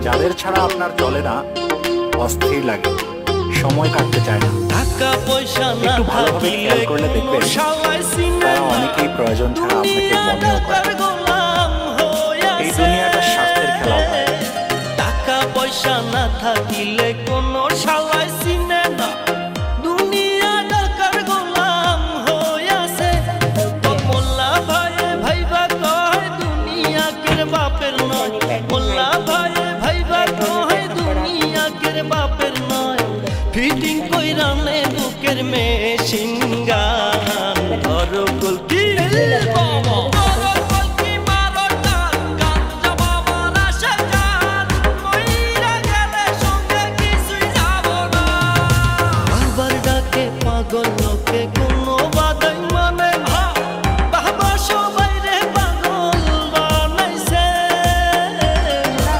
যাদের ছাড়া আপনার চলে না, অস্থির লাগে, সময় কাটতে চায় না, একটু ভালোভাবে খেয়াল করলে দেখবেন তারা অনেকেই প্রয়োজন ছাড়া আপনাকে মনেও করে। এই দুনিয়াটা স্বার্থের খেলা হয়। টাকা পয়সা না থাকিলে কোনো শালাই চিনে না, দুনিয়া টাকার গোলাম হইয়াছে। মোল্লা ভাইয়ে ভাইবা কয় দুনিয়া কের বাপের নয়, মোল্লা ভাইয়ে ভাইবা কয় দুনিয়া কের বাপের নয়। ফিটিং কইরা নে বুকের মেশিন গান